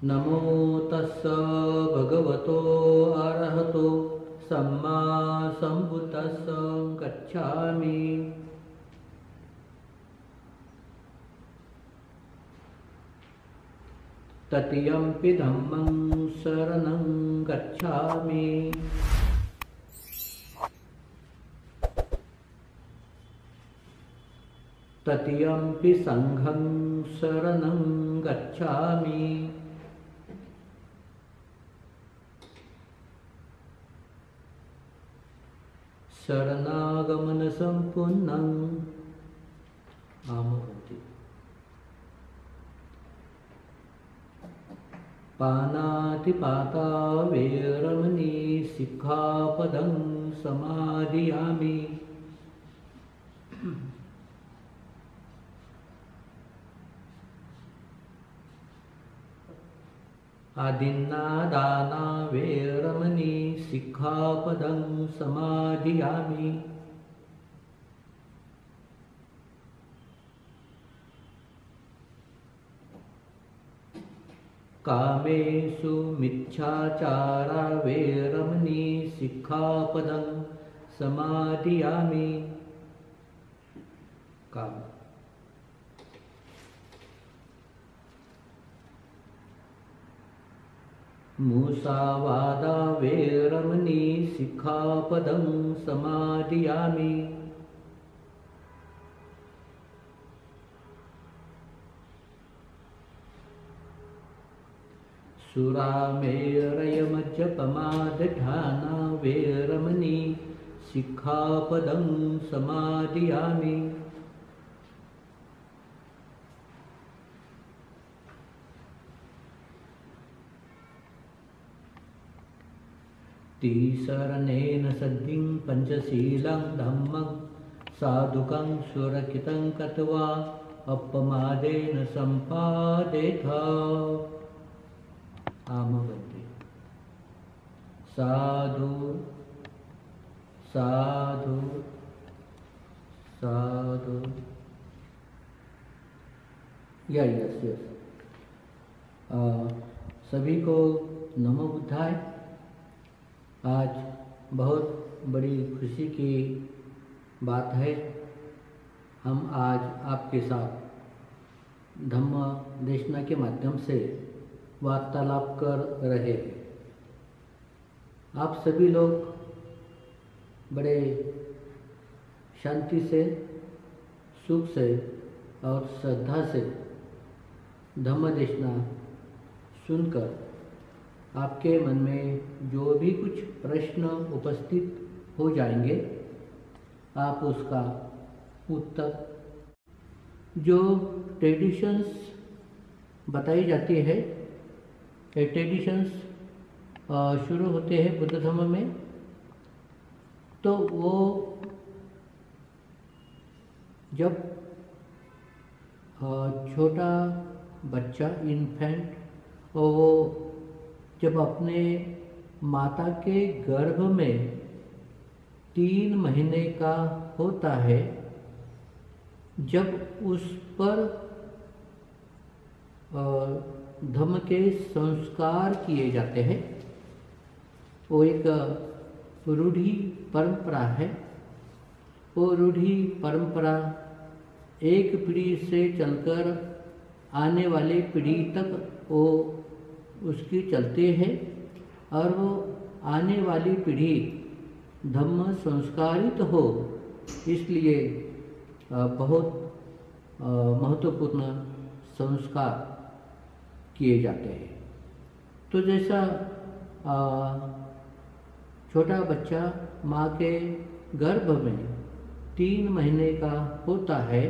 नमो तस्स भगवतो अरहतो सम्मा सम्बुद्तस्स गच्छामि। ततियम्पि धम्मं शरणं गच्छामि। ततियम्पि संघं शरणं गच्छामि। शरणागमन संपूर्णं आमोति। पानातिपाता वेरमणि सिक्खापदं समादियामि। आदिन्नादाना वेरमणि सिक्खापदं समादियामि। कामेषु मिच्छाचारा वेरमणि सिक्खापदं समादियामि। काम मुसावादा वेरमणि सिक्खापदं समादियामि। सुरामेरयमज्जपमादधाना वेरमणि सिक्खापदं समादियामि। तिसरणेन सद्धिं पंचशीलं धम्मं साधुकं सुरक्षितं कृत्वा अपमादेन सम्पादेथ। आमवन्ति। साधु साधु साधु। Yes yes. सभी को नमो बुद्धाय। आज बहुत बड़ी खुशी की बात है। हम आज आपके साथ धम्म देशना के माध्यम से वार्तालाप कर रहे हैं। आप सभी लोग बड़े शांति से, सुख से और श्रद्धा से धम्म देशना सुनकर आपके मन में जो भी कुछ प्रश्न उपस्थित हो जाएंगे, आप उसका उत्तर, जो ट्रेडिशंस बताई जाती है, ये ट्रेडिशंस शुरू होते हैं बुद्ध धर्म में, तो वो जब छोटा बच्चा इन्फेंट वो जब अपने माता के गर्भ में 3 महीने का होता है, जब उस पर धम्म के संस्कार किए जाते हैं, वो एक रूढ़ी परंपरा है। वो रूढ़ी परंपरा एक पीढ़ी से चलकर आने वाली पीढ़ी तक वो उसकी चलते हैं, और वो आने वाली पीढ़ी धम्म संस्कारित हो, इसलिए बहुत महत्वपूर्ण संस्कार किए जाते हैं। तो जैसा छोटा बच्चा माँ के गर्भ में 3 महीने का होता है,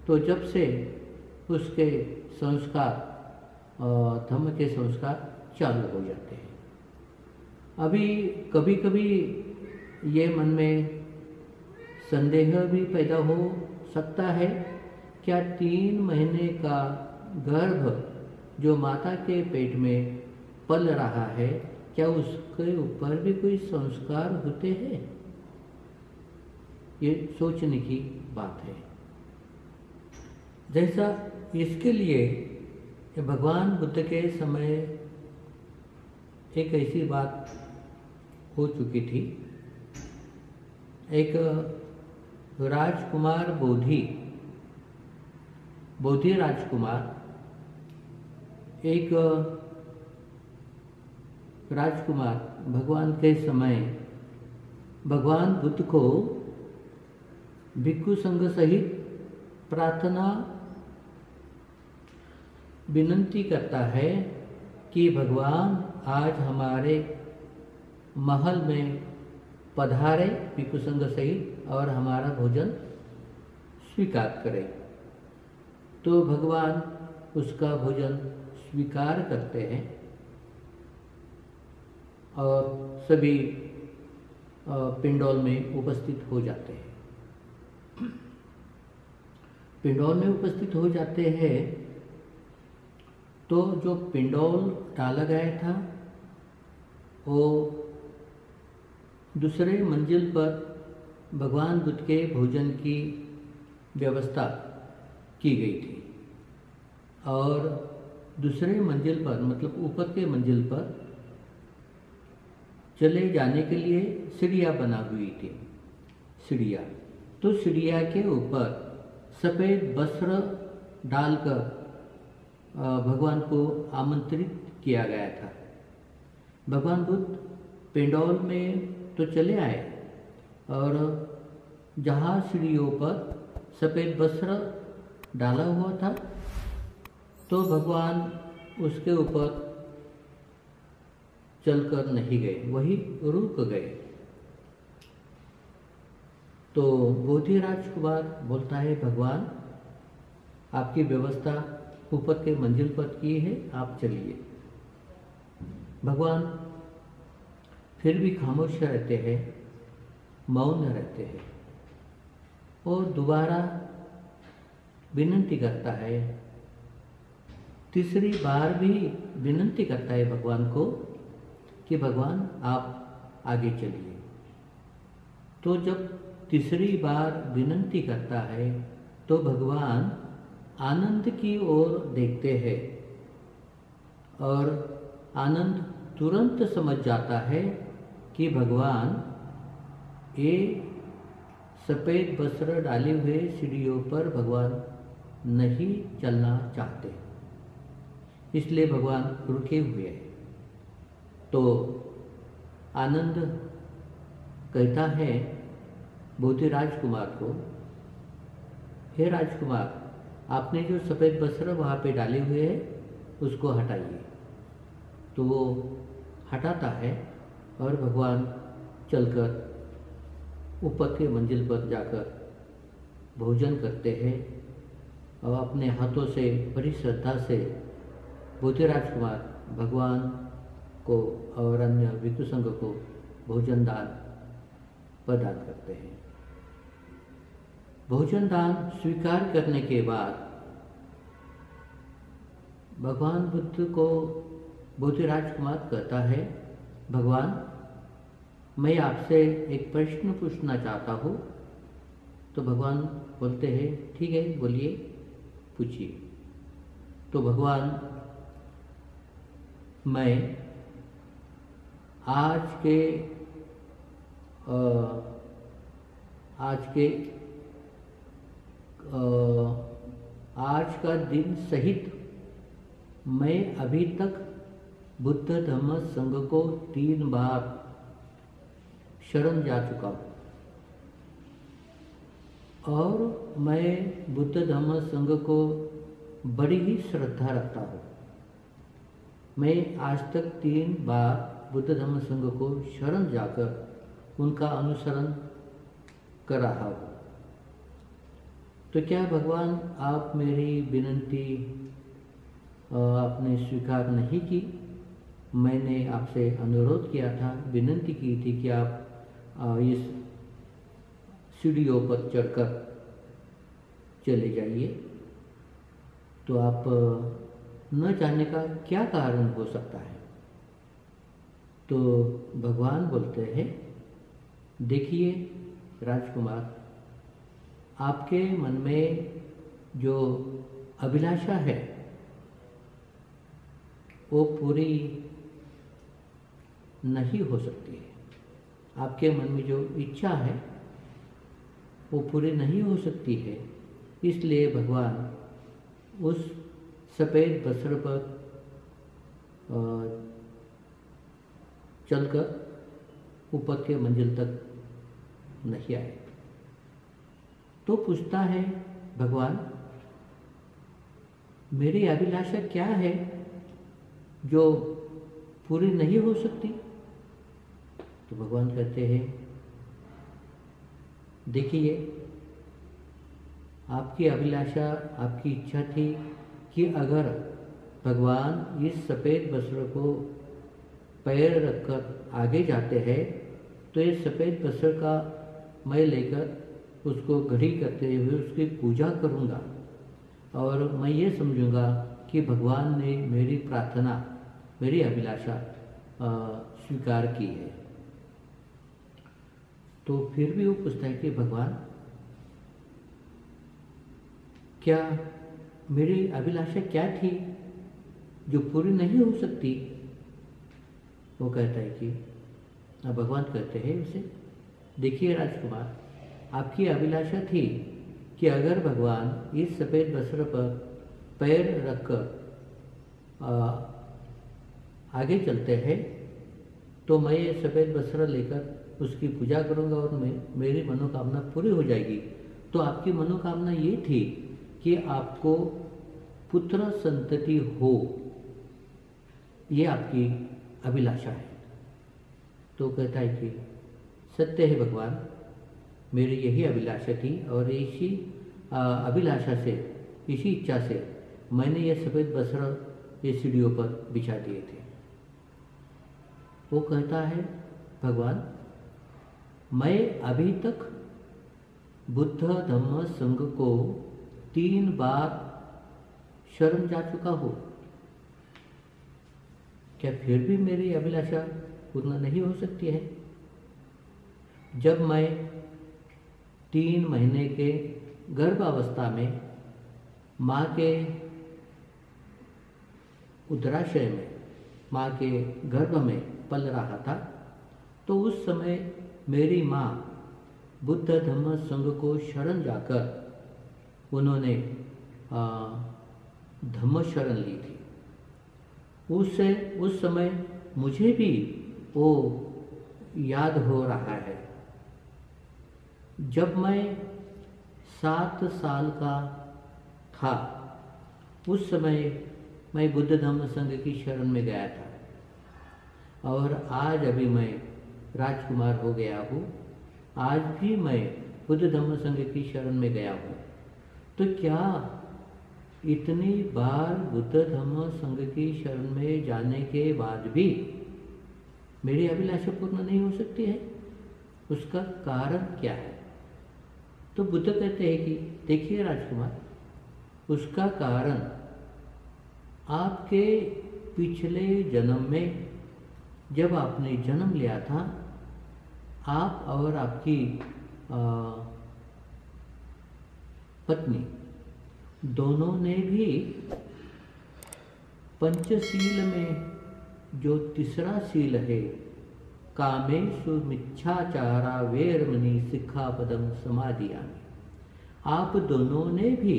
तो जब से उसके संस्कार, धम्म के संस्कार चालू हो जाते हैं। अभी कभी कभी ये मन में संदेह भी पैदा हो सकता है, क्या 3 महीने का गर्भ जो माता के पेट में पल रहा है, क्या उसके ऊपर भी कोई संस्कार होते हैं? ये सोचने की बात है। जैसा इसके लिए कि भगवान बुद्ध के समय एक ऐसी बात हो चुकी थी। एक राजकुमार बोधि राजकुमार एक राजकुमार भगवान के समय भगवान बुद्ध को भिक्षु संघ सहित प्रार्थना विनती करता है कि भगवान आज हमारे महल में पधारे भिक्षु संघ सहित और हमारा भोजन स्वीकार करें। तो भगवान उसका भोजन स्वीकार करते हैं और सभी पिंडौल में उपस्थित हो जाते हैं। पिंडौल में उपस्थित हो जाते हैं तो जो पिंडौल डाला गया था वो दूसरे मंजिल पर भगवान बुद्ध के भोजन की व्यवस्था की गई थी और दूसरे मंजिल पर मतलब ऊपर के मंजिल पर चले जाने के लिए सीढ़ियाँ बना हुई थी। सीढ़ियाँ तो सीढ़ियाँ के ऊपर सफ़ेद वस्त्र डालकर भगवान को आमंत्रित किया गया था। भगवान बुद्ध पिंडौल में तो चले आए और जहाँ सीढ़ियों पर सफ़ेद वस्त्र डाला हुआ था तो भगवान उसके ऊपर चलकर नहीं गए, वही रुक गए। तो बोधि राजकुमार बोलता है भगवान आपकी व्यवस्था ऊपर के मंजिल पर की है, आप चलिए। भगवान फिर भी खामोश रहते हैं, मौन रहते हैं और दोबारा विनती करता है। तीसरी बार भी विनती करता है भगवान को कि भगवान आप आगे चलिए। तो जब तीसरी बार विनती करता है तो भगवान आनंद की ओर देखते हैं और आनंद तुरंत समझ जाता है कि भगवान ये सफ़ेद वस्त्र डाले हुए सीढ़ियों पर भगवान नहीं चलना चाहते, इसलिए भगवान रुके हुए हैं। तो आनंद कहता है बोधि राजकुमार को, हे राजकुमार आपने जो सफ़ेद वस्त्र वहाँ पे डाले हुए हैं उसको हटाइए। तो वो हटाता है और भगवान चलकर ऊपर के मंजिल पर जाकर भोजन करते हैं और अपने हाथों से बड़ी श्रद्धा से बोधि राजकुमार भगवान को और अन्य भिक्षु संघ को भोजन दान प्रदान करते हैं। भोजन दान स्वीकार करने के बाद भगवान बुद्ध को बोधि राजकुमार कहता है भगवान मैं आपसे एक प्रश्न पूछना चाहता हूँ। तो भगवान बोलते हैं ठीक है बोलिए पूछिए। तो भगवान मैं आज का दिन सहित मैं अभी तक बुद्ध धम्म संघ को 3 बार शरण जा चुका हूँ और मैं बुद्ध धम्म संघ को बड़ी ही श्रद्धा रखता हूँ। मैं आज तक 3 बार बुद्ध धम्म संघ को शरण जाकर उनका अनुसरण कर रहा हूँ। तो क्या भगवान आप मेरी विनती आपने स्वीकार नहीं की? मैंने आपसे अनुरोध किया था, विनती की थी कि आप इस सीढ़ियों पर चढ़कर चले जाइए। तो आप न जाने का क्या कारण हो सकता है? तो भगवान बोलते हैं देखिए राजकुमार आपके मन में जो अभिलाषा है वो पूरी नहीं हो सकती है। आपके मन में जो इच्छा है वो पूरी नहीं हो सकती है। इसलिए भगवान उस सफ़ेद बसर पर चलकर ऊपर के मंजिल तक नहीं आए। तो पूछता है भगवान, मेरी अभिलाषा क्या है जो पूरी नहीं हो सकती? तो भगवान कहते हैं, देखिए, आपकी अभिलाषा, आपकी इच्छा थी कि अगर भगवान इस सफ़ेद बसर को पैर रखकर आगे जाते हैं तो ये सफ़ेद बसर का मैं लेकर उसको घड़ी करते हुए उसकी पूजा करूँगा और मैं ये समझूंगा कि भगवान ने मेरी प्रार्थना, मेरी अभिलाषा स्वीकार की है। तो फिर भी वो पूछता है कि भगवान, क्या मेरी अभिलाषा क्या थी जो पूरी नहीं हो सकती? वो कहता है कि भगवान कहते हैं उसे, देखिए राजकुमार, आपकी अभिलाषा थी कि अगर भगवान इस सफ़ेद बसर पर पैर रखकर आगे चलते हैं तो मैं ये सफ़ेद बसर लेकर उसकी पूजा करूंगा और मेरी मनोकामना पूरी हो जाएगी। तो आपकी मनोकामना ये थी कि आपको पुत्र संतति हो, ये आपकी अभिलाषा है। तो कहता है कि सत्य है भगवान, मेरी यही अभिलाषा थी और इसी अभिलाषा से, इसी इच्छा से मैंने ये सफ़ेद बसर ये सीढ़ियों पर बिछा दिए थे। वो कहता है, भगवान, मैं अभी तक बुद्ध धम्म संघ को 3 बार शरण जा चुका हूँ, क्या फिर भी मेरी अभिलाषा पूर्ण नहीं हो सकती है? जब मैं 3 महीने के गर्भावस्था में माँ के उदराशय में, माँ के गर्भ में पल रहा था, तो उस समय मेरी माँ बुद्ध धम्म संघ को शरण जाकर उन्होंने धम्म शरण ली थी। उस समय मुझे भी वो याद हो रहा है। जब मैं 7 साल का था, उस समय मैं बुद्ध धम्म संघ की शरण में गया था और आज अभी मैं राजकुमार हो गया हूँ, आज भी मैं बुद्ध धम्म संघ की शरण में गया हूँ। तो क्या इतनी बार बुद्ध धम्म संघ की शरण में जाने के बाद भी मेरी अभिलाषा पूर्ण नहीं हो सकती है? उसका कारण क्या है? तो बुद्ध कहते हैं कि देखिए राजकुमार, उसका कारण आपके पिछले जन्म में जब आपने जन्म लिया था, आप और आपकी पत्नी दोनों ने भी पंचशील में जो तीसरा शील है, कामेषु मिच्छाचारा वेरमणि सिक्खापदं समादियामि, आप दोनों ने भी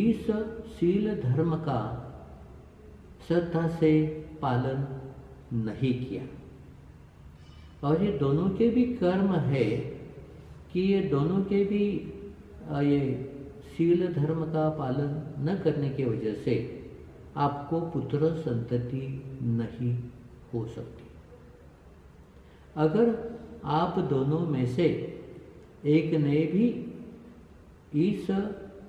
इस शील धर्म का श्रद्धा से पालन नहीं किया। और ये दोनों के भी कर्म है कि ये दोनों के भी ये शील धर्म का पालन न करने की वजह से आपको पुत्र संतति नहीं हो सकती। अगर आप दोनों में से एक ने भी इस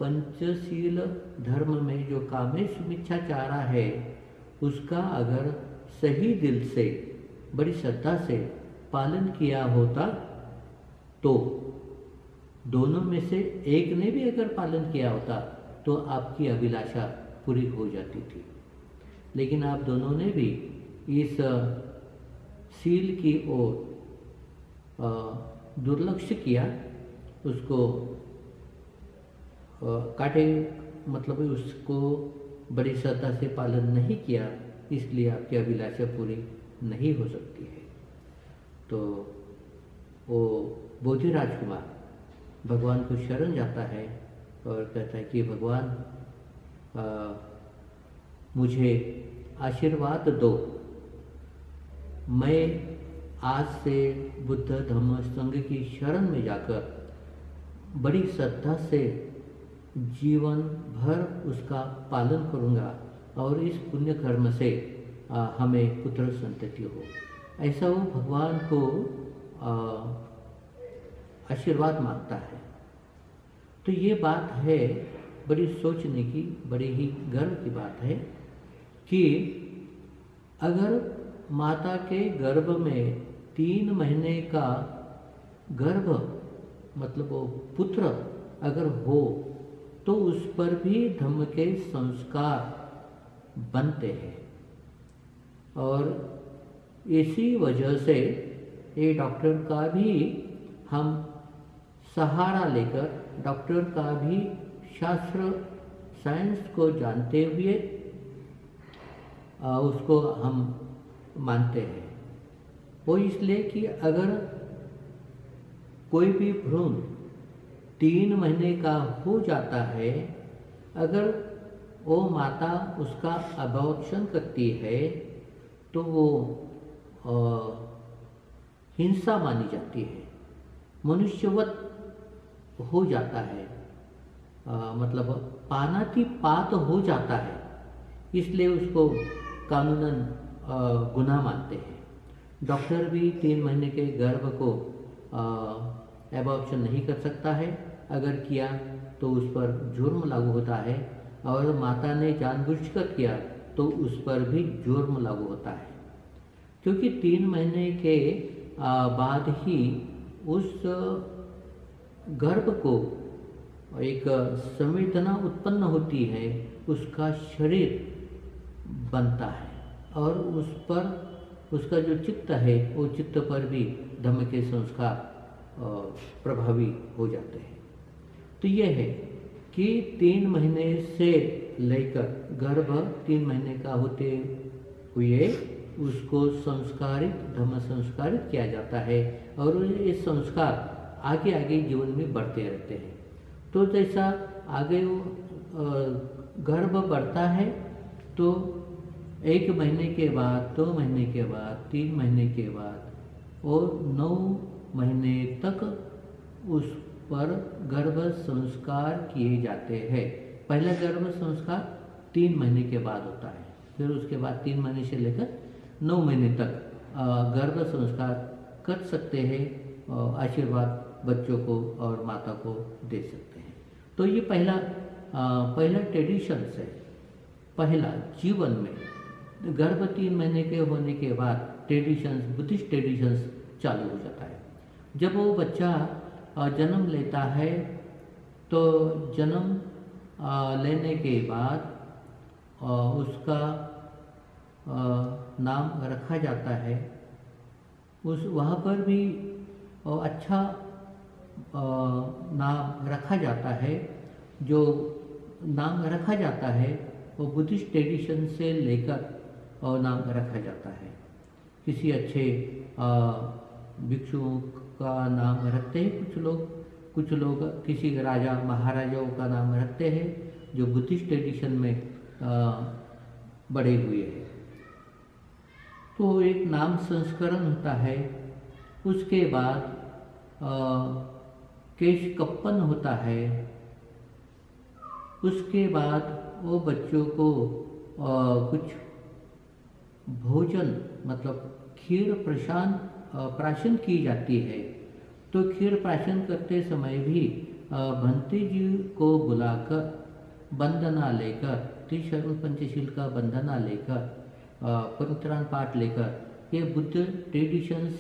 पंचशील धर्म में जो कामेश मिच्छाचारा है उसका अगर सही दिल से, बड़ी श्रद्धा से पालन किया होता तो दोनों में से एक ने भी अगर पालन किया होता तो आपकी अभिलाषा पूरी हो जाती थी। लेकिन आप दोनों ने भी इस शील की ओर दुर्लक्ष्य किया, उसको काटे मतलब उसको बड़ी श्रद्धा से पालन नहीं किया, इसलिए आपकी अभिलाषा पूरी नहीं हो सकती है। तो वो बोधि राजकुमार भगवान को शरण जाता है और कहता है कि भगवान मुझे आशीर्वाद दो, मैं आज से बुद्ध धम्म संघ की शरण में जाकर बड़ी श्रद्धा से जीवन भर उसका पालन करूँगा और इस पुण्य कर्म से हमें पुत्र संतति हो, ऐसा वो भगवान को आशीर्वाद मांगता है। तो ये बात है बड़ी सोचने की, बड़ी ही गर्व की बात है कि अगर माता के गर्भ में 3 महीने का गर्भ मतलब वो पुत्र अगर हो तो उस पर भी धम्म के संस्कार बनते हैं। और इसी वजह से ये डॉक्टर का भी हम सहारा लेकर, डॉक्टर का भी शास्त्र साइंस को जानते हुए उसको हम मानते हैं। वो इसलिए कि अगर कोई भी भ्रूण 3 महीने का हो जाता है, अगर वो माता उसका अबॉर्शन करती है तो वो हिंसा मानी जाती है, मनुष्यवत हो जाता है, मतलब पानातिपात हो जाता है, इसलिए उसको कानूनन गुनाह मानते हैं। डॉक्टर भी 3 महीने के गर्भ को एबॉर्शन नहीं कर सकता है, अगर किया तो उस पर जुर्म लागू होता है, और माता ने जानबूझकर किया तो उस पर भी जुर्म लागू होता है, क्योंकि 3 महीने के बाद ही उस गर्भ को एक संवेदना उत्पन्न होती है, उसका शरीर बनता है और उस पर उसका जो चित्त है वो चित्त पर भी धम्म के संस्कार प्रभावी हो जाते हैं। तो ये है कि 3 महीने से लेकर गर्भ 3 महीने का होते हुए उसको संस्कारित धम्म संस्कारित किया जाता है और ये संस्कार आगे आगे जीवन में बढ़ते रहते हैं। तो जैसा आगे गर्भ बढ़ता है तो 1 महीने के बाद, 2 महीने के बाद, 3 महीने के बाद और 9 महीने तक उस पर गर्भ संस्कार किए जाते हैं। पहला गर्भ संस्कार 3 महीने के बाद होता है, फिर उसके बाद 3 महीने से लेकर 9 महीने तक गर्भ संस्कार कर सकते हैं, आशीर्वाद बच्चों को और माता को दे सकते हैं। तो ये पहला ट्रेडिशंस है। पहला जीवन में गर्भ 3 महीने के होने के बाद ट्रेडिशंस, बुद्धिस्ट ट्रेडिशंस चालू हो जाता है। जब वो बच्चा जन्म लेता है तो जन्म लेने के बाद उसका नाम रखा जाता है। वहाँ पर भी अच्छा नाम रखा जाता है। जो नाम रखा जाता है वो बुद्धिस्ट ट्रेडिशन से लेकर नाम रखा जाता है। किसी अच्छे भिक्षुओं का नाम रखते हैं कुछ लोग किसी राजा महाराजाओं का नाम रखते हैं जो बुद्धिस्ट ट्रेडिशन में बड़े हुए हैं। तो एक नाम संस्करण होता है। उसके बाद केश कप्पन होता है। उसके बाद वो बच्चों को कुछ भोजन मतलब खीर प्राशन की जाती है। तो खीर प्राशन करते समय भी भंते जी को बुलाकर वंदना लेकर, त्रिशरण पंचशील का वंदना लेकर, परित्राण पाठ लेकर ये बुद्ध ट्रेडिशंस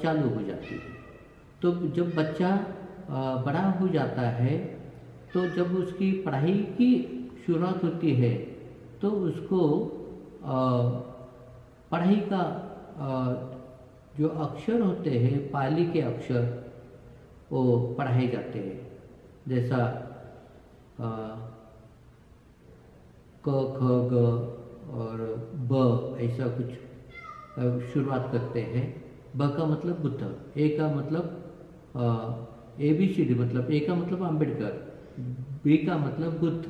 चालू हो जाती है। तो जब बच्चा बड़ा हो जाता है तो जब उसकी पढ़ाई की शुरुआत होती है तो उसको पढ़ाई का जो अक्षर होते हैं, पाली के अक्षर, वो पढ़ाए जाते हैं। जैसा क ख ग और ब ऐसा कुछ शुरुआत करते हैं। ब का मतलब बुद्ध, ए का मतलब ABCD, मतलब ए का मतलब अम्बेडकर, बी का मतलब बुद्ध,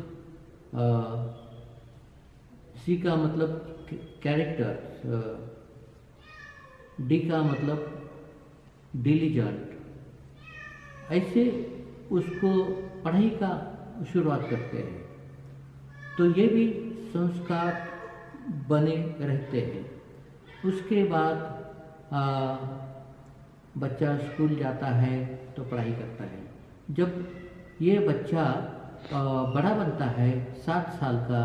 सी का मतलब कैरेक्टर, डी का मतलब डिलीजेंट। ऐसे उसको पढ़ाई का शुरुआत करते हैं। तो ये भी संस्कार बने रहते हैं। उसके बाद बच्चा स्कूल जाता है तो पढ़ाई करता है। जब ये बच्चा बड़ा बनता है 7 साल का,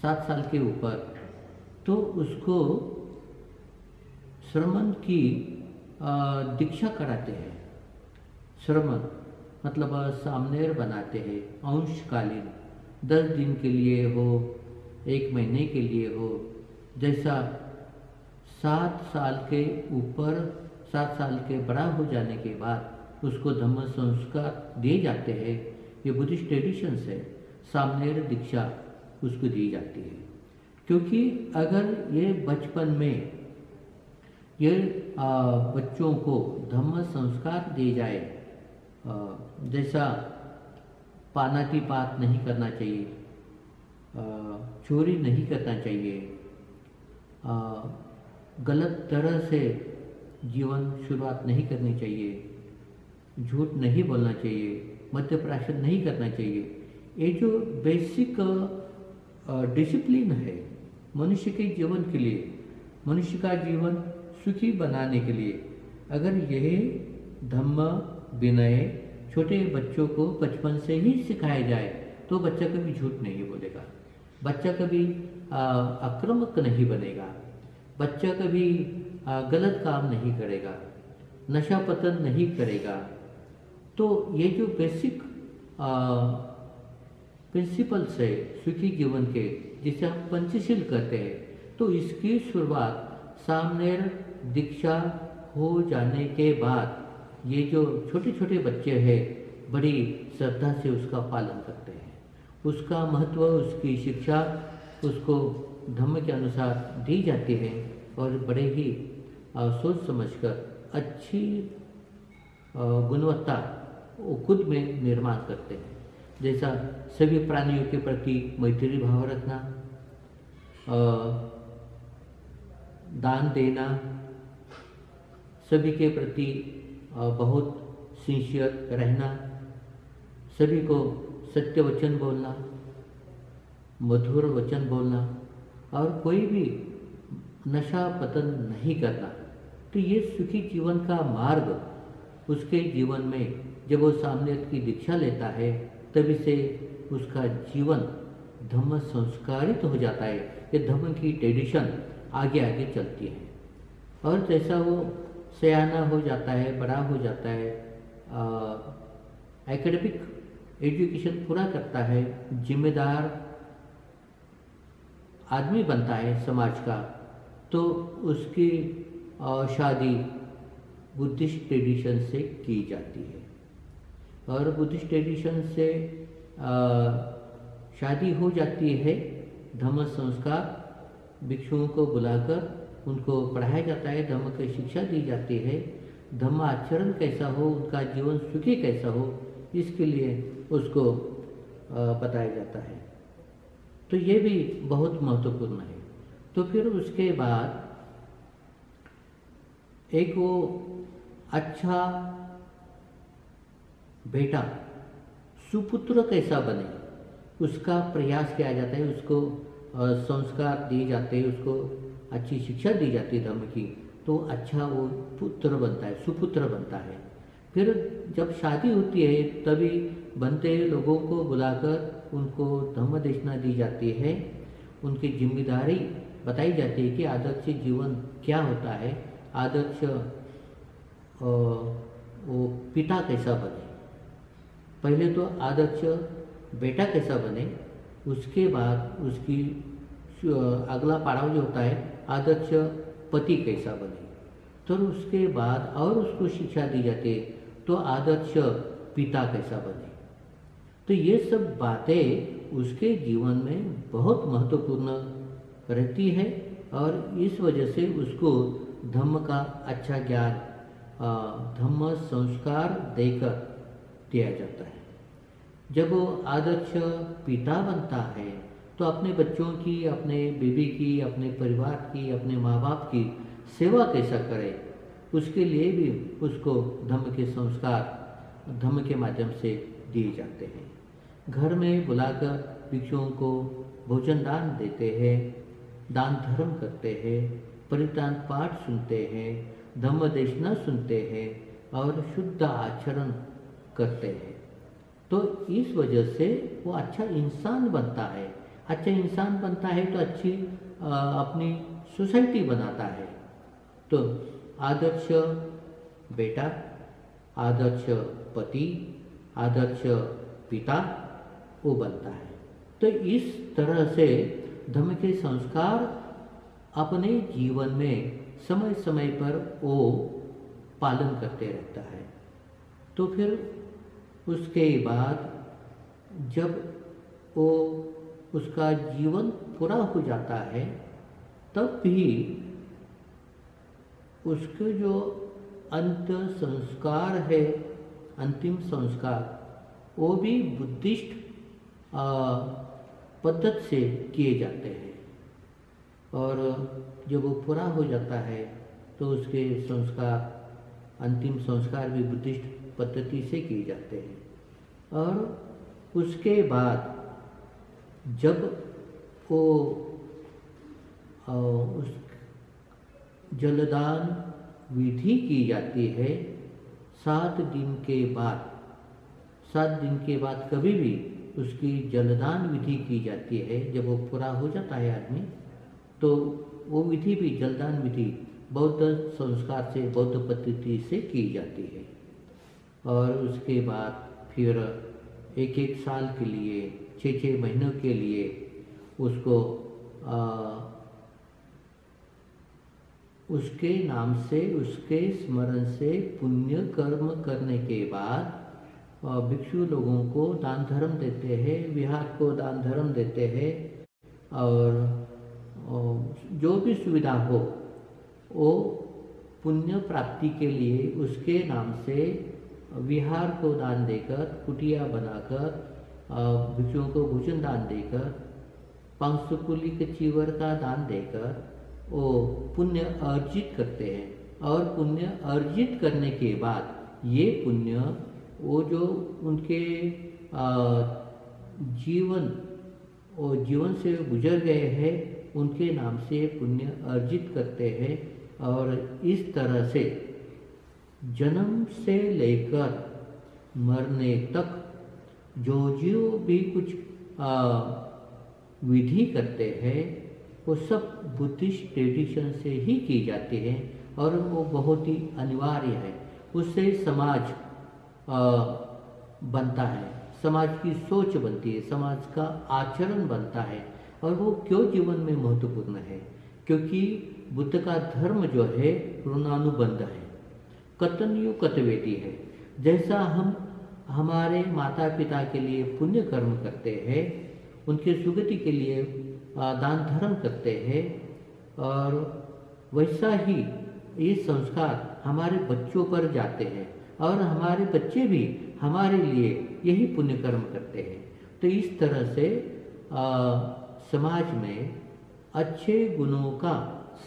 7 साल के ऊपर, तो उसको श्रमण की दीक्षा कराते हैं। श्रमण मतलब सामनेर बनाते हैं, अंशकालीन, 10 दिन के लिए हो, 1 महीने के लिए हो। जैसा 7 साल के ऊपर, 7 साल के बड़ा हो जाने के बाद उसको धम्म संस्कार दिए जाते हैं। ये बुद्धिस्ट ट्रेडिशन से सामनेर दीक्षा उसको दी जाती है। क्योंकि अगर ये बचपन में ये बच्चों को धम्म संस्कार दिए जाए, जैसा पानातिपात नहीं करना चाहिए, चोरी नहीं करना चाहिए, गलत तरह से जीवन शुरुआत नहीं करनी चाहिए, झूठ नहीं बोलना चाहिए, मद्यप्राशन नहीं करना चाहिए। ये जो बेसिक डिसिप्लिन है मनुष्य के जीवन के लिए, मनुष्य का जीवन सुखी बनाने के लिए, अगर यह धम्म विनय छोटे बच्चों को बचपन से ही सिखाया जाए तो बच्चा कभी झूठ नहीं बोलेगा, बच्चा कभी आक्रामक नहीं बनेगा, बच्चा कभी गलत काम नहीं करेगा, नशा पतन नहीं करेगा। तो ये जो बेसिक प्रिंसिपल्स है सुखी जीवन के, जिसे हम पंचशील कहते हैं, तो इसकी शुरुआत सामनेर दीक्षा हो जाने के बाद ये जो छोटे छोटे बच्चे हैं बड़ी श्रद्धा से उसका पालन करते हैं। उसका महत्व, उसकी शिक्षा उसको धम्म के अनुसार दी जाती है और बड़े ही सोच समझकर अच्छी गुणवत्ता वो खुद में निर्माण करते हैं। जैसा सभी प्राणियों के प्रति मैत्री भाव रखना, दान देना, सभी के प्रति बहुत सिंसियर रहना, सभी को सत्य वचन बोलना, मधुर वचन बोलना, और कोई भी नशा पतन नहीं करना। तो ये सुखी जीवन का मार्ग उसके जीवन में जब वो सामने की दीक्षा लेता है तभी से उसका जीवन धम्म संस्कारित हो जाता है। ये धम्म की ट्रेडिशन आगे आगे चलती है। और जैसा वो सयाना हो जाता है, बड़ा हो जाता है, एकेडमिक एजुकेशन पूरा करता है, जिम्मेदार आदमी बनता है समाज का, तो उसकी शादी बुद्धिस्ट ट्रेडिशन से की जाती है। और बुद्धिस्ट ट्रेडिशन से शादी हो जाती है, धम्म संस्कार भिक्षुओं को बुलाकर उनको पढ़ाया जाता है, धम्म की शिक्षा दी जाती है, धम्म आचरण कैसा हो, उनका जीवन सुखी कैसा हो, इसके लिए उसको बताया जाता है। तो ये भी बहुत महत्वपूर्ण है। तो फिर उसके बाद एक वो अच्छा बेटा, सुपुत्र कैसा बने, उसका प्रयास किया जाता है, उसको संस्कार दिए जाते हैं, उसको अच्छी शिक्षा दी जाती है धर्म की, तो अच्छा वो पुत्र बनता है, सुपुत्र बनता है। फिर जब शादी होती है तभी बनते लोगों को बुलाकर उनको धर्म देशना दी जाती है, उनकी जिम्मेदारी बताई जाती है कि आदर्श जीवन क्या होता है, आदर्श वो पिता कैसा बने। पहले तो आदर्श बेटा कैसा बने, उसके बाद उसकी अगला पड़ाव जो होता है आदर्श पति कैसा बने, तो उसके बाद और उसको शिक्षा दी जाती है तो आदर्श पिता कैसा बने। तो ये सब बातें उसके जीवन में बहुत महत्वपूर्ण रहती है और इस वजह से उसको धम्म का अच्छा ज्ञान धम्म संस्कार देकर दिया जाता है। जब वो आदर्श पिता बनता है तो अपने बच्चों की, अपने बीवी की, अपने परिवार की, अपने माँ बाप की सेवा कैसा करे, उसके लिए भी उसको धम्म के संस्कार धम्म के माध्यम से दिए जाते हैं। घर में बुलाकर भिक्षुओं को भोजन दान देते हैं, दान धर्म करते हैं, परित्राण पाठ सुनते हैं, धम्म देशना सुनते हैं और शुद्ध आचरण करते हैं। तो इस वजह से वो अच्छा इंसान बनता है। अच्छा इंसान बनता है तो अच्छी अपनी सोसाइटी बनाता है। तो आदर्श बेटा, आदर्श पति, आदर्श पिता वो बनता है। तो इस तरह से धम्म के संस्कार अपने जीवन में समय समय पर वो पालन करते रहता है। तो फिर उसके बाद जब वो उसका जीवन पूरा हो जाता है तब भी उसके जो अंत संस्कार है, अंतिम संस्कार, वो भी बुद्धिस्ट पद्धति से किए जाते हैं। और जब वो पूरा हो जाता है तो उसके संस्कार, अंतिम संस्कार भी बुद्धिस्ट पद्धति से किए जाते हैं। और उसके बाद जब वो उस जलदान विधि की जाती है 7 दिन के बाद, 7 दिन के बाद कभी भी उसकी जलदान विधि की जाती है। जब वो पूरा हो जाता है आदमी, तो वो विधि भी, जलदान विधि बौद्ध संस्कार से, बौद्ध पद्धति से की जाती है। और उसके बाद फिर 1-1 साल के लिए, 6-6 महीनों के लिए उसको उसके नाम से, उसके स्मरण से पुण्य कर्म करने के बाद भिक्षु लोगों को दान धर्म देते हैं, विहार को दान धर्म देते हैं। और जो भी सुविधा हो वो पुण्य प्राप्ति के लिए उसके नाम से विहार को दान देकर, कुटिया बनाकर, भिक्षुओं को भोजन दान देकर, 500 कुली के चीवर का दान देकर वो पुण्य अर्जित करते हैं। और पुण्य अर्जित करने के बाद ये पुण्य, वो जो उनके जीवन से गुजर गए हैं उनके नाम से पुण्य अर्जित करते हैं। और इस तरह से जन्म से लेकर मरने तक जो भी कुछ विधि करते हैं वो सब बुद्धिस्ट ट्रेडिशन से ही की जाती है और वो बहुत ही अनिवार्य है। उससे समाज बनता है, समाज की सोच बनती है, समाज का आचरण बनता है। और वो क्यों जीवन में महत्वपूर्ण है? क्योंकि बुद्ध का धर्म जो है ऋणानुबंध है, कतन्यु कतवेदी है। जैसा हम हमारे माता पिता के लिए पुण्य कर्म करते हैं, उनके सुगति के लिए दान धर्म करते हैं, और वैसा ही ये संस्कार हमारे बच्चों पर जाते हैं और हमारे बच्चे भी हमारे लिए यही पुण्य कर्म करते हैं। तो इस तरह से समाज में अच्छे गुणों का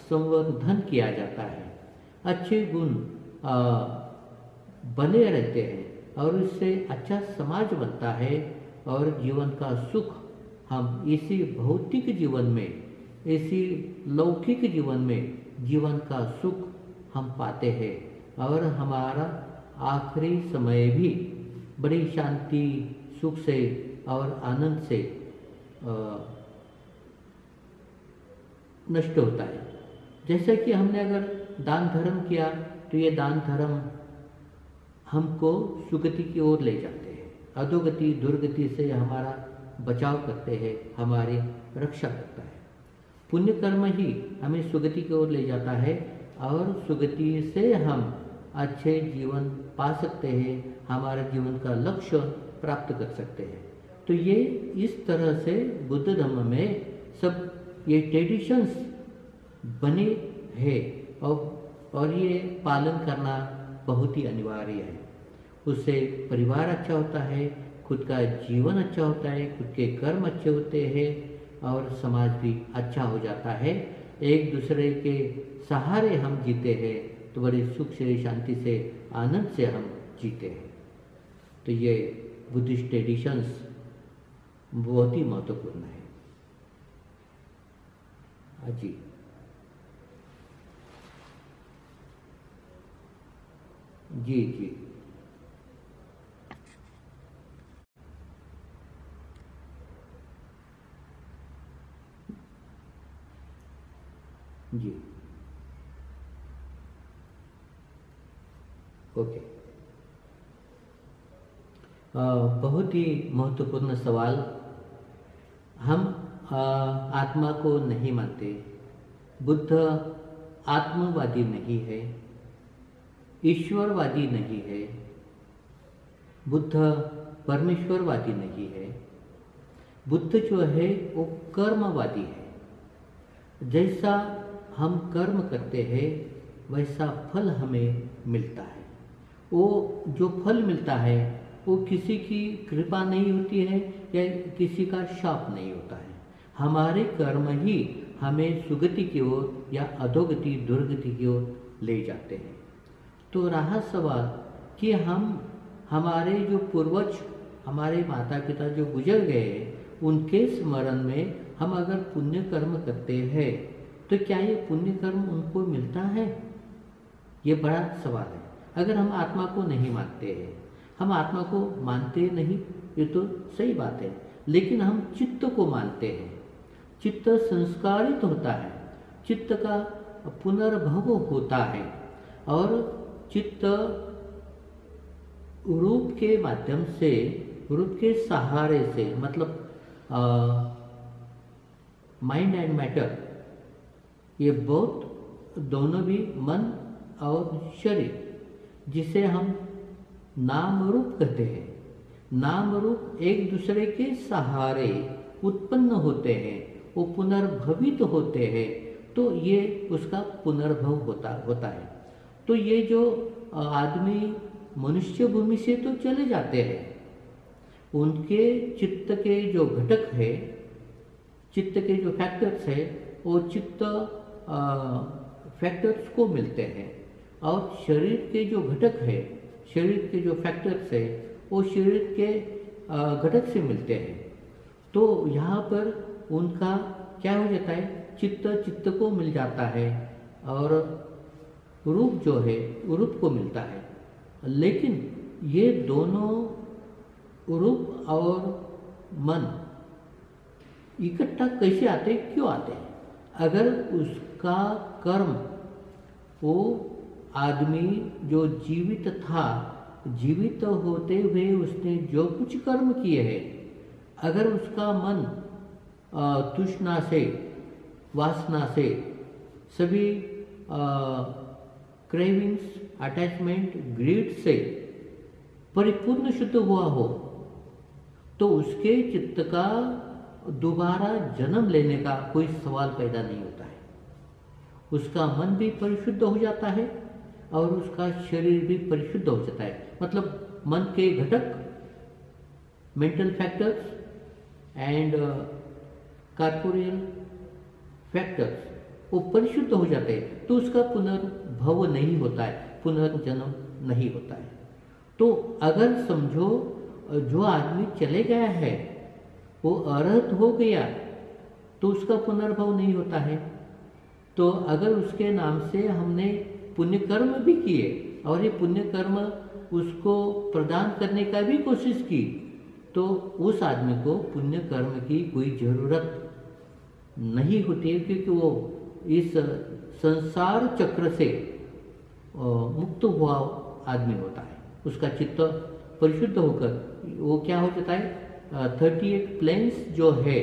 संवर्धन किया जाता है, अच्छे गुण बने रहते हैं और इससे अच्छा समाज बनता है। और जीवन का सुख हम इसी भौतिक जीवन में, इसी लौकिक जीवन में जीवन का सुख हम पाते हैं और हमारा आखिरी समय भी बड़ी शांति, सुख से और आनंद से नष्ट होता है। जैसे कि हमने अगर दान धर्म किया तो ये दान धर्म हमको सुगति की ओर ले जाते हैं, अधोगति दुर्गति से हमारा बचाव करते हैं, हमारी रक्षा करता है। पुण्य कर्म ही हमें सुगति की ओर ले जाता है और सुगति से हम अच्छे जीवन पा सकते हैं, हमारे जीवन का लक्ष्य प्राप्त कर सकते हैं। तो ये इस तरह से बुद्ध धर्म में सब ये ट्रेडिशंस बने हैं और ये पालन करना बहुत ही अनिवार्य है। उससे परिवार अच्छा होता है, खुद का जीवन अच्छा होता है, खुद के कर्म अच्छे होते हैं और समाज भी अच्छा हो जाता है। एक दूसरे के सहारे हम जीते हैं तो बड़े सुख से, शांति से, आनंद से हम जीते हैं। तो ये बुद्धिस्ट ट्रेडिशंस बहुत ही महत्वपूर्ण है। जी जी जी जी ओके। बहुत ही महत्वपूर्ण सवाल। हम आत्मा को नहीं मानते। बुद्ध आत्मवादी नहीं है, ईश्वरवादी नहीं है, बुद्ध परमेश्वरवादी नहीं है। बुद्ध जो है वो कर्मवादी है। जैसा हम कर्म करते हैं वैसा फल हमें मिलता है। वो जो फल मिलता है वो किसी की कृपा नहीं होती है या किसी का शाप नहीं होता है। हमारे कर्म ही हमें सुगति की ओर या अधोगति, दुर्गति की ओर ले जाते हैं। तो रहा सवाल कि हम हमारे जो पूर्वज, हमारे माता पिता जो गुजर गए, उनके स्मरण में हम अगर पुण्य कर्म करते हैं तो क्या ये पुण्य कर्म उनको मिलता है? ये बड़ा सवाल है। अगर हम आत्मा को नहीं मानते हैं, हम आत्मा को मानते नहीं, ये तो सही बात है, लेकिन हम चित्त को मानते हैं। चित्त संस्कारित होता है, चित्त का पुनर्भव होता है और चित्त रूप के माध्यम से, रूप के सहारे से, मतलब माइंड एंड मैटर, ये बहुत दोनों भी मन और शरीर, जिसे हम नाम रूप कहते हैं, नाम रूप एक दूसरे के सहारे उत्पन्न होते हैं, वो पुनर्भवित होते हैं, तो ये उसका पुनर्भव होता है। तो ये जो आदमी मनुष्य भूमि से तो चले जाते हैं, उनके चित्त के जो घटक है, चित्त के जो फैक्टर्स है, वो चित्त फैक्टर्स को मिलते हैं और शरीर के जो घटक है, शरीर के जो फैक्टर्स है, वो शरीर के घटक से मिलते हैं। तो यहाँ पर उनका क्या हो जाता है, चित्त को मिल जाता है और रूप जो है रूप को मिलता है। लेकिन ये दोनों रूप और मन इकट्ठा कैसे आते, क्यों आते हैं? अगर उसका कर्म, वो आदमी जो जीवित था, जीवित होते हुए उसने जो कुछ कर्म किए हैं, अगर उसका मन तृष्णा से, वासना से, सभी क्रेविंग्स, अटैचमेंट, ग्रीड से परिपूर्ण शुद्ध हुआ हो, तो उसके चित्त का दोबारा जन्म लेने का कोई सवाल पैदा नहीं होता है। उसका मन भी परिशुद्ध हो जाता है और उसका शरीर भी परिशुद्ध हो जाता है। मतलब मन के घटक, mental factors and corporeal factors, वो परिशुद्ध हो जाते हैं, तो उसका पुनर्भव नहीं होता है, पुनर्जन्म नहीं होता है। तो अगर समझो जो आदमी चले गया है वो अरहत हो गया, तो उसका पुनर्भव नहीं होता है। तो अगर उसके नाम से हमने पुण्य कर्म भी किए और ये पुण्य कर्म उसको प्रदान करने का भी कोशिश की, तो उस आदमी को पुण्य कर्म की कोई जरूरत नहीं होती है, क्योंकि वो इस संसार चक्र से मुक्त हुआ आदमी होता है। उसका चित्त परिशुद्ध होकर वो क्या हो जाता है, 38 प्लेन्स जो है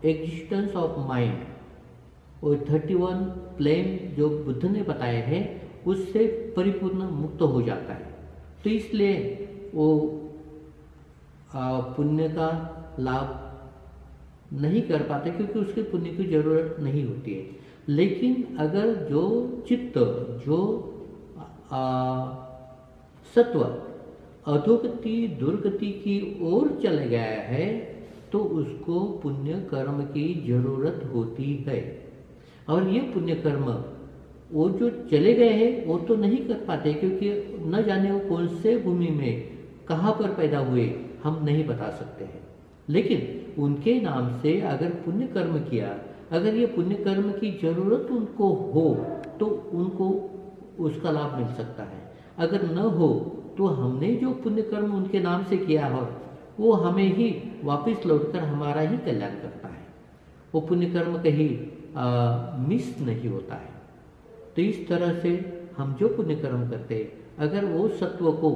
एग्जिस्टेंस ऑफ माइंड, और 31 प्लेन जो बुद्ध ने बताए हैं, उससे परिपूर्ण मुक्त हो जाता है। तो इसलिए वो पुण्य का लाभ नहीं कर पाते, क्योंकि उसके पुण्य की जरूरत नहीं होती है। लेकिन अगर जो चित्त, जो सत्व अधोगति दुर्गति की ओर चले गया है, तो उसको पुण्य कर्म की जरूरत होती है। और ये पुण्य कर्म वो जो चले गए हैं वो तो नहीं कर पाते, क्योंकि न जाने वो कौन से भूमि में कहाँ पर पैदा हुए हम नहीं बता सकते हैं। लेकिन उनके नाम से अगर पुण्य कर्म किया, अगर ये पुण्य कर्म की जरूरत उनको हो तो उनको उसका लाभ मिल सकता है। अगर न हो तो हमने जो पुण्य कर्म उनके नाम से किया हो वो हमें ही वापस लौटकर हमारा ही कल्याण करता है। वो पुण्य कर्म कहीं मिस नहीं होता है। तो इस तरह से हम जो पुण्य कर्म करते हैं, अगर वो सत्व को,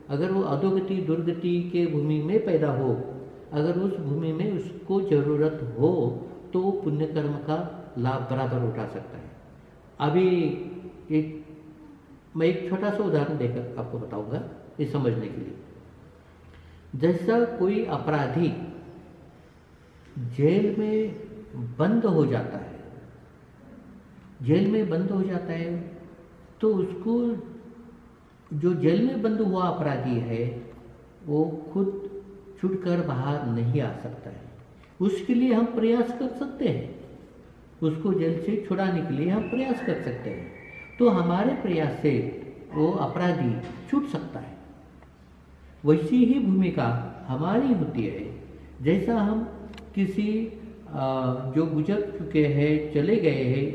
अगर वो अधोगति दुर्गति के भूमि में पैदा हो, अगर उस भूमि में उसको जरूरत हो, तो वो पुण्य कर्म का लाभ बराबर उठा सकता है। अभी मैं एक छोटा सा उदाहरण देकर आपको बताऊंगा ये समझने के लिए। जैसा कोई अपराधी जेल में बंद हो जाता है, जेल में बंद हो जाता है, तो उसको जो जेल में बंद हुआ अपराधी है वो खुद छूटकर बाहर नहीं आ सकता है। उसके लिए हम प्रयास कर सकते हैं, उसको जेल से छुड़ाने के लिए हम प्रयास कर सकते हैं। तो हमारे प्रयास से वो अपराधी छूट सकता है। वैसी ही भूमिका हमारी होती है। जैसा हम किसी जो गुजर चुके हैं, चले गए हैं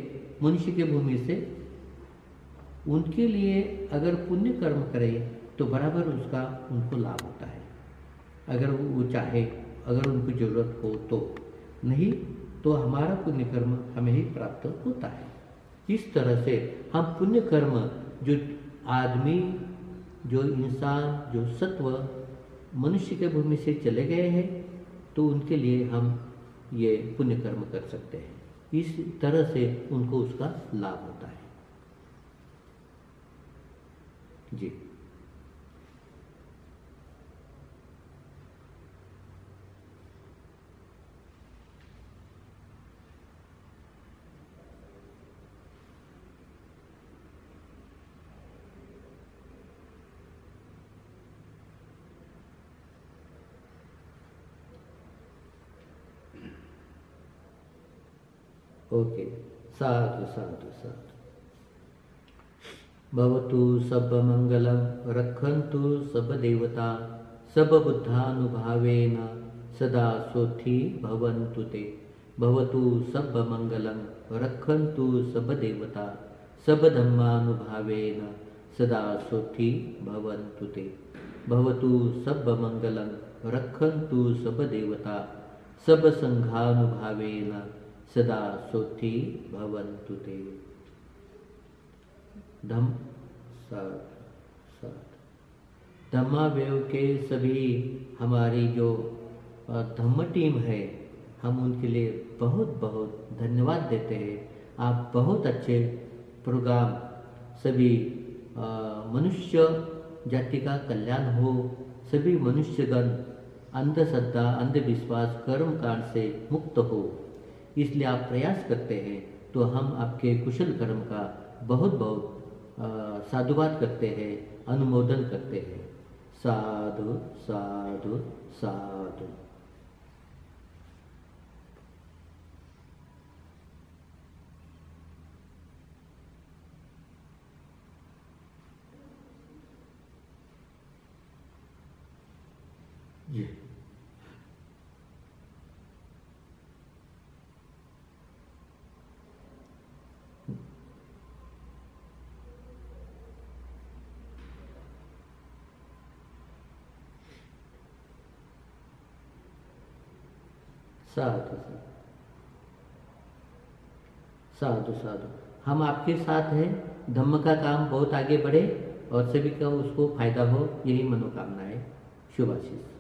मनुष्य के भूमि से, उनके लिए अगर पुण्य कर्म करें तो बराबर उसका उनको लाभ होता है, अगर वो चाहे, अगर उनको जरूरत हो तो। नहीं तो हमारा पुण्य कर्म हमें ही प्राप्त होता है। इस तरह से हम पुण्य कर्म, जो आदमी, जो इंसान, जो सत्व मनुष्य के भूमि से चले गए हैं, तो उनके लिए हम ये पुण्य कर्म कर सकते हैं। इस तरह से उनको उसका लाभ होता है। जी। ओके, साधु साधु साधु। भवतु सब मंगलम रक्षन्तु सब देवता सब बुद्धानुभावेन सदा सोथि भवन्तु ते। भवतु सब मंगलम रक्षन्तु सब देवता सब धम्मानुभावेन सदा सोथि भवन्तु ते। भवतु सब मंगलम रक्षन्तु सब देवता सब संघानुभावेन सदा सोथि भवन्तु ते। धम्मावेव के सभी हमारी जो धम्म टीम है, हम उनके लिए बहुत बहुत धन्यवाद देते हैं। आप बहुत अच्छे प्रोग्राम, सभी मनुष्य जाति का कल्याण हो, सभी मनुष्यगण अंधश्रद्धा अंधविश्वास कर्म कांड से मुक्त हो, इसलिए आप प्रयास करते हैं। तो हम आपके कुशल कर्म का बहुत बहुत साधुवाद करते हैं, अनुमोदन करते हैं। साधु साधु साधु। जी। साधु साधु साधु। हम आपके साथ हैं। धम्म का काम बहुत आगे बढ़े और सभी का उसको फायदा हो, यही मनोकामना है। शुभ आशीष।